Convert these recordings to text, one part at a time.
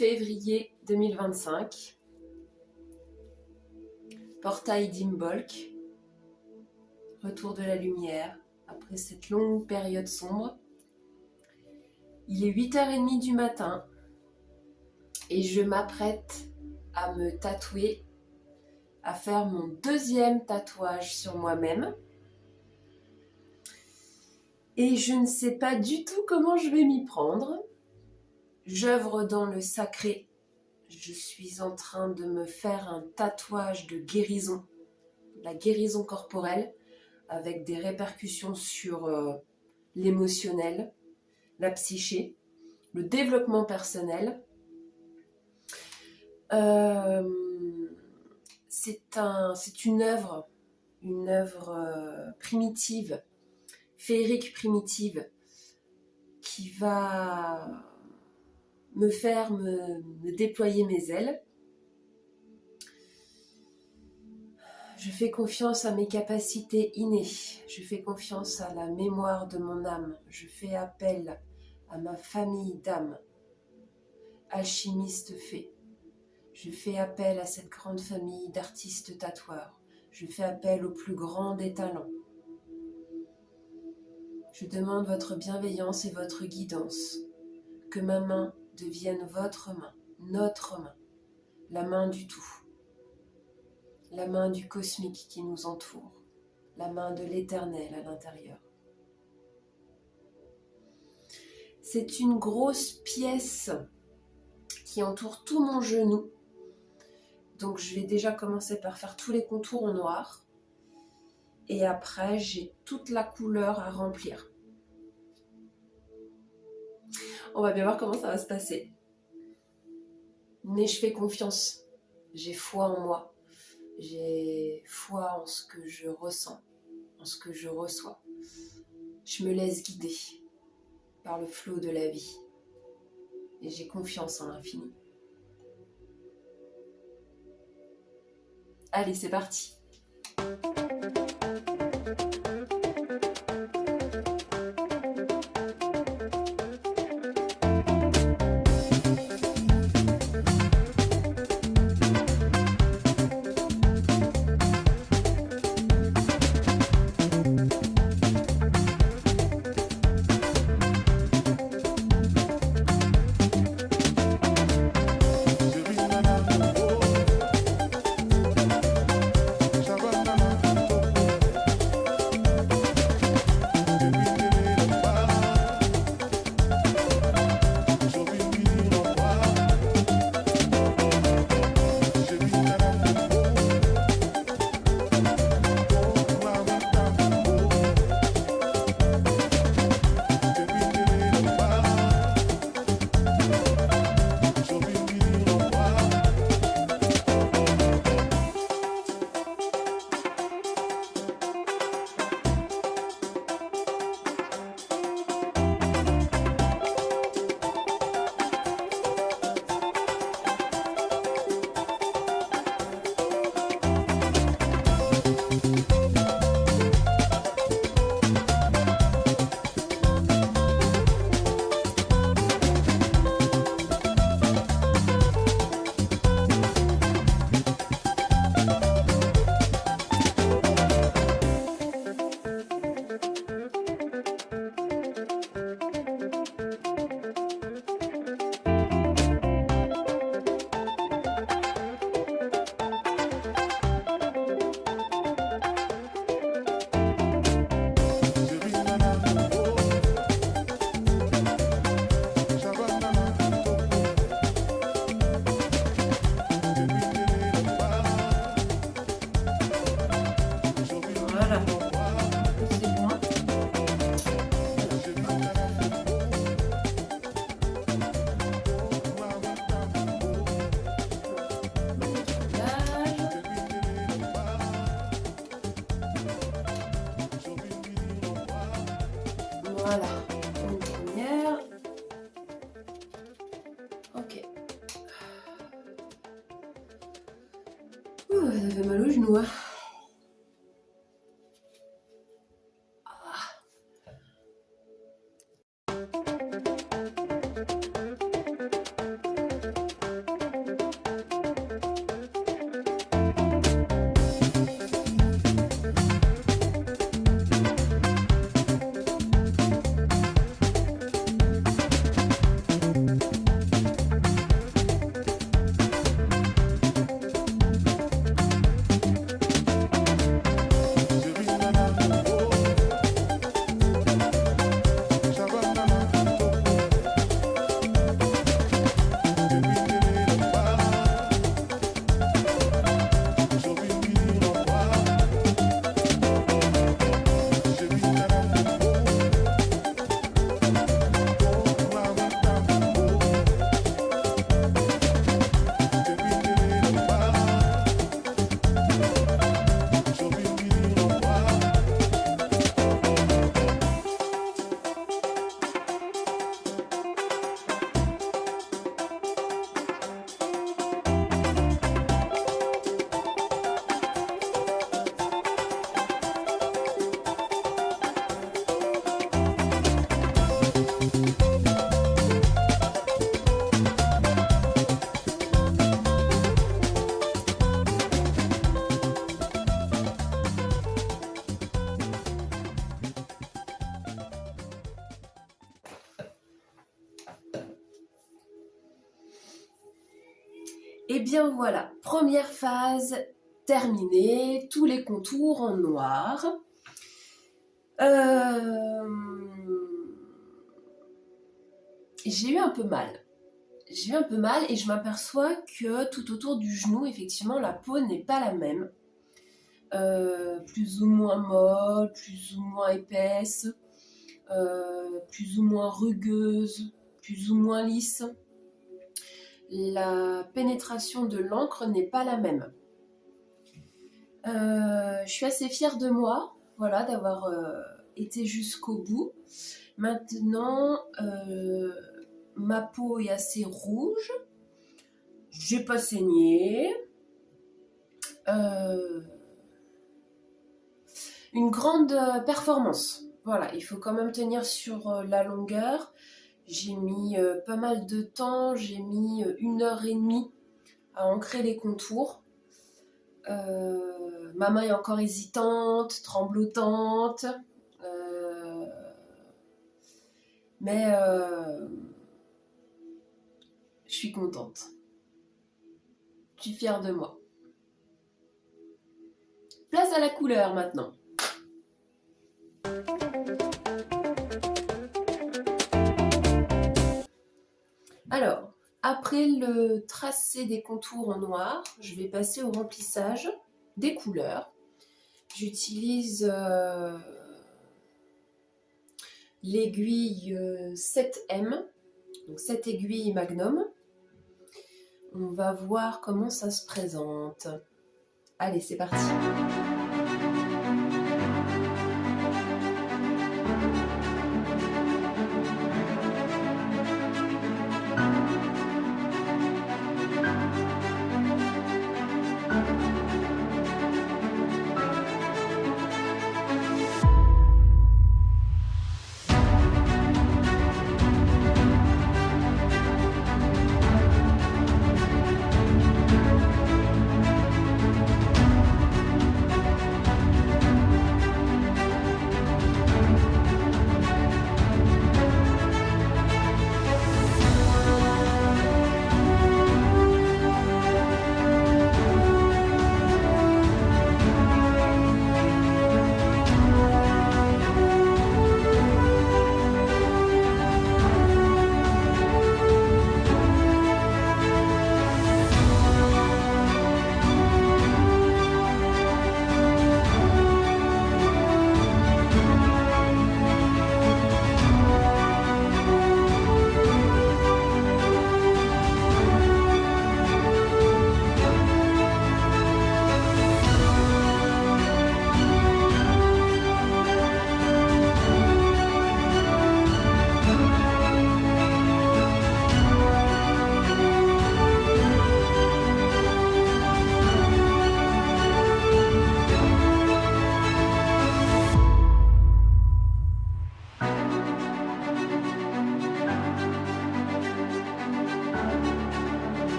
février 2025. Portail d'Imbolc. Retour de la lumière après cette longue période sombre. Il est 8h30 du matin et je m'apprête à me tatouer, à faire mon deuxième tatouage sur moi-même. Et je ne sais pas du tout comment je vais m'y prendre. J'œuvre dans le sacré. Je suis en train de me faire un tatouage de guérison, la guérison corporelle, avec des répercussions sur l'émotionnel, la psyché, le développement personnel. C'est une œuvre primitive, féerique primitive, qui va me faire me déployer mes ailes. Je fais confiance à mes capacités innées, je fais confiance à la mémoire de mon âme, je fais appel à ma famille d'âme, alchimiste fée. Je fais appel à cette grande famille d'artistes tatoueurs, je fais appel au plus grand des talents. Je demande votre bienveillance et votre guidance, que ma main devienne votre main, notre main, la main du tout. La main du cosmique qui nous entoure, la main de l'éternel à l'intérieur. C'est une grosse pièce qui entoure tout mon genou. Donc je vais déjà commencer par faire tous les contours en noir. Et après, j'ai toute la couleur à remplir. On va bien voir comment ça va se passer. Mais je fais confiance. J'ai foi en moi. J'ai foi en ce que je ressens, en ce que je reçois. Je me laisse guider par le flot de la vie. Et j'ai confiance en l'infini. Allez, c'est parti! Voilà, une première. Ok. Ça fait mal au genou, hein. Et bien voilà, première phase terminée, tous les contours en noir. J'ai eu un peu mal. J'ai eu un peu mal et je m'aperçois que tout autour du genou, effectivement, la peau n'est pas la même. Plus ou moins molle, plus ou moins épaisse, plus ou moins rugueuse, plus ou moins lisse. La pénétration de l'encre n'est pas la même. Je suis assez fière de moi, voilà, d'avoir été jusqu'au bout. Maintenant, ma peau est assez rouge, j'ai pas saigné. Une grande performance. Voilà, il faut quand même tenir sur la longueur. J'ai mis pas mal de temps, j'ai mis 1h30 à ancrer les contours. Ma main est encore hésitante, tremblotante, mais je suis contente. Je suis fière de moi. Place à la couleur maintenant. Alors, après le tracé des contours en noir, je vais passer au remplissage des couleurs. J'utilise l'aiguille 7M, donc 7 aiguilles Magnum. On va voir comment ça se présente. Allez, c'est parti.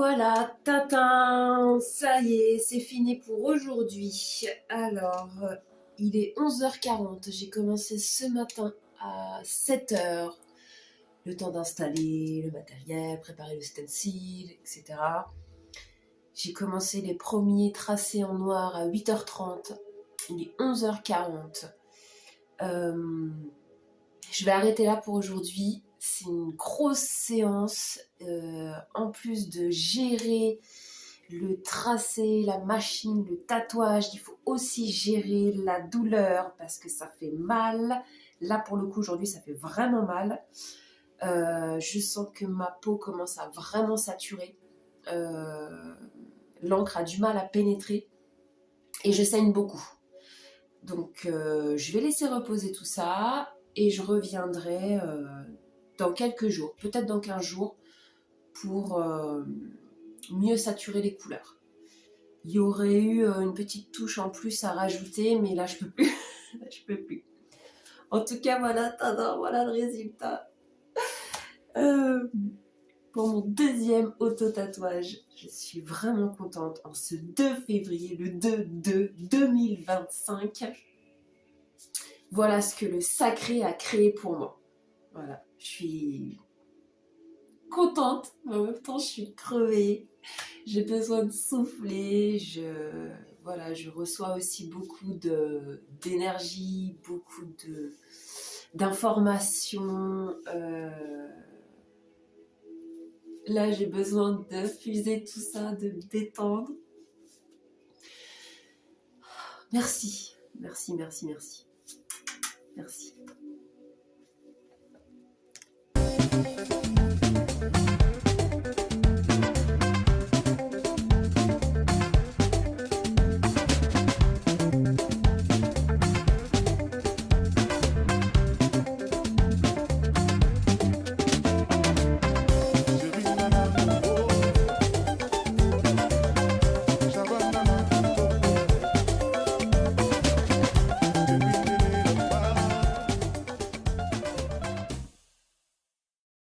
voilà, tatin, ça y est, c'est fini pour aujourd'hui. Alors, il est 11h40, j'ai commencé ce matin à 7h. Le temps d'installer le matériel, préparer le stencil, etc. J'ai commencé les premiers tracés en noir à 8h30. Il est 11h40. Je vais arrêter là pour aujourd'hui. C'est une grosse séance. En plus de gérer le tracé, la machine, le tatouage, il faut aussi gérer la douleur parce que ça fait mal. Là, pour le coup, aujourd'hui, ça fait vraiment mal. Je sens que ma peau commence à vraiment saturer. L'encre a du mal à pénétrer et je saigne beaucoup. Donc, je vais laisser reposer tout ça et je reviendrai dans quelques jours, peut-être dans 15 jours, pour mieux saturer les couleurs. Il y aurait eu une petite touche en plus à rajouter, mais là, je peux plus. Je peux plus. En tout cas, voilà, tada, voilà le résultat. Pour mon deuxième auto-tatouage, je suis vraiment contente. En ce 2 février, le 2/2/2025, voilà ce que le sacré a créé pour moi. Voilà, je suis contente, mais en même temps, je suis crevée. J'ai besoin de souffler. Je reçois aussi beaucoup d'énergie, beaucoup d'informations. Là, j'ai besoin d'infuser tout ça, de me détendre. Merci, merci, merci, merci. Merci.